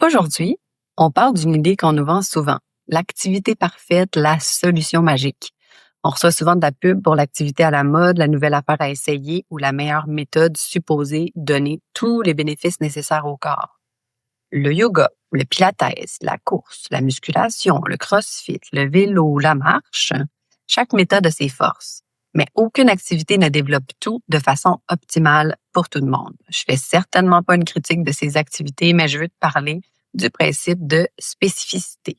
Aujourd'hui, on parle d'une idée qu'on nous vend souvent, l'activité parfaite, la solution magique. On reçoit souvent de la pub pour l'activité à la mode, la nouvelle affaire à essayer ou la meilleure méthode supposée donner tous les bénéfices nécessaires au corps. Le yoga, le pilates, la course, la musculation, le crossfit, le vélo, la marche, chaque méthode a ses forces. Mais aucune activité ne développe tout de façon optimale pour tout le monde. Je fais certainement pas une critique de ces activités, mais je veux te parler du principe de spécificité.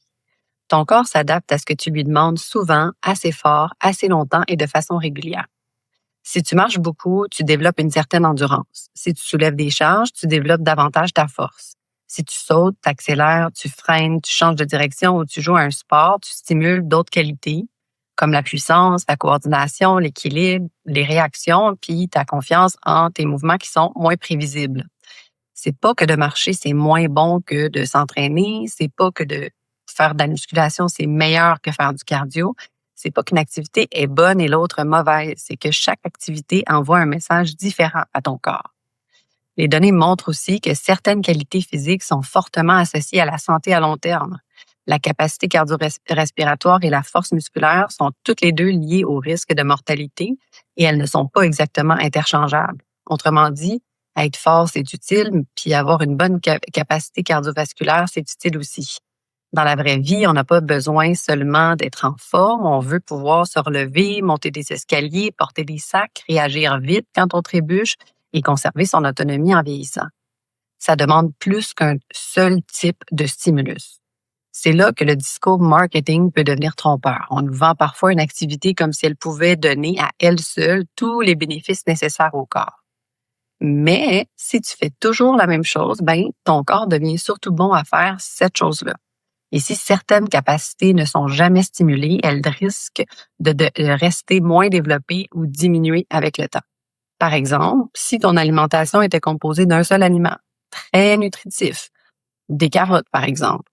Ton corps s'adapte à ce que tu lui demandes souvent, assez fort, assez longtemps et de façon régulière. Si tu marches beaucoup, tu développes une certaine endurance. Si tu soulèves des charges, tu développes davantage ta force. Si tu sautes, tu accélères, tu freines, tu changes de direction ou tu joues à un sport, tu stimules d'autres qualités comme la puissance, la coordination, l'équilibre, les réactions, puis ta confiance en tes mouvements qui sont moins prévisibles. C'est pas que de marcher, c'est moins bon que de s'entraîner. C'est pas que de faire de la musculation, c'est meilleur que faire du cardio. C'est pas qu'une activité est bonne et l'autre mauvaise. C'est que chaque activité envoie un message différent à ton corps. Les données montrent aussi que certaines qualités physiques sont fortement associées à la santé à long terme. La capacité cardio-respiratoire et la force musculaire sont toutes les deux liées au risque de mortalité et elles ne sont pas exactement interchangeables. Autrement dit, être fort, c'est utile, puis avoir une bonne capacité cardiovasculaire, c'est utile aussi. Dans la vraie vie, on n'a pas besoin seulement d'être en forme, on veut pouvoir se relever, monter des escaliers, porter des sacs, réagir vite quand on trébuche et conserver son autonomie en vieillissant. Ça demande plus qu'un seul type de stimulus. C'est là que le discours marketing peut devenir trompeur. On nous vend parfois une activité comme si elle pouvait donner à elle seule tous les bénéfices nécessaires au corps. Mais si tu fais toujours la même chose, ton corps devient surtout bon à faire cette chose-là. Et si certaines capacités ne sont jamais stimulées, elles risquent de rester moins développées ou diminuer avec le temps. Par exemple, si ton alimentation était composée d'un seul aliment, très nutritif, des carottes par exemple,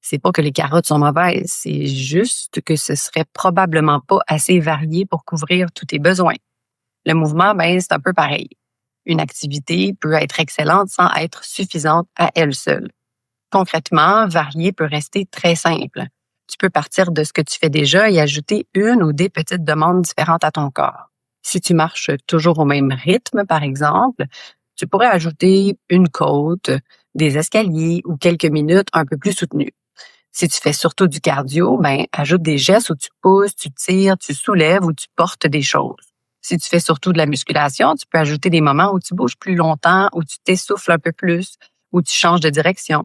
c'est pas que les carottes sont mauvaises, c'est juste que ce serait probablement pas assez varié pour couvrir tous tes besoins. Le mouvement, c'est un peu pareil. Une activité peut être excellente sans être suffisante à elle seule. Concrètement, varier peut rester très simple. Tu peux partir de ce que tu fais déjà et ajouter une ou des petites demandes différentes à ton corps. Si tu marches toujours au même rythme, par exemple, tu pourrais ajouter une côte, des escaliers ou quelques minutes un peu plus soutenues. Si tu fais surtout du cardio, ajoute des gestes où tu pousses, tu tires, tu soulèves ou tu portes des choses. Si tu fais surtout de la musculation, tu peux ajouter des moments où tu bouges plus longtemps, où tu t'essouffles un peu plus, où tu changes de direction.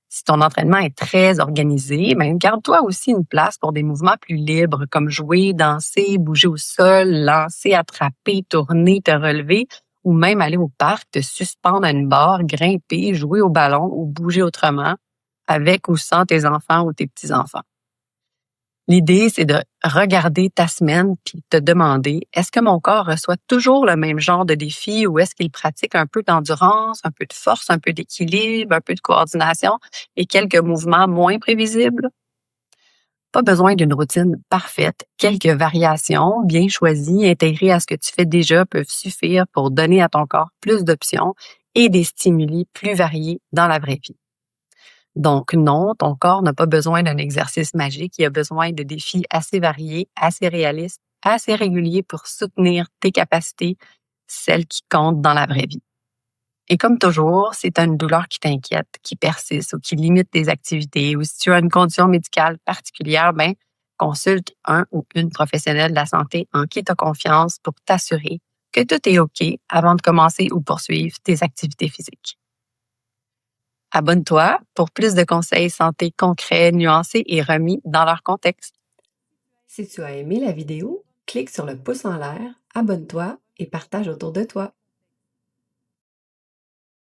Si ton entraînement est très organisé, garde-toi aussi une place pour des mouvements plus libres, comme jouer, danser, bouger au sol, lancer, attraper, tourner, te relever, ou même aller au parc, te suspendre à une barre, grimper, jouer au ballon ou bouger autrement, avec ou sans tes enfants ou tes petits-enfants. L'idée, c'est de regarder ta semaine puis te demander, est-ce que mon corps reçoit toujours le même genre de défi ou est-ce qu'il pratique un peu d'endurance, un peu de force, un peu d'équilibre, un peu de coordination et quelques mouvements moins prévisibles? Pas besoin d'une routine parfaite. Quelques variations bien choisies, intégrées à ce que tu fais déjà peuvent suffire pour donner à ton corps plus d'options et des stimuli plus variés dans la vraie vie. Donc non, ton corps n'a pas besoin d'un exercice magique, il a besoin de défis assez variés, assez réalistes, assez réguliers pour soutenir tes capacités, celles qui comptent dans la vraie vie. Et comme toujours, si tu as une douleur qui t'inquiète, qui persiste ou qui limite tes activités, ou si tu as une condition médicale particulière, consulte un ou une professionnelle de la santé en qui tu as confiance pour t'assurer que tout est OK avant de commencer ou poursuivre tes activités physiques. Abonne-toi pour plus de conseils santé concrets, nuancés et remis dans leur contexte. Si tu as aimé la vidéo, clique sur le pouce en l'air, abonne-toi et partage autour de toi.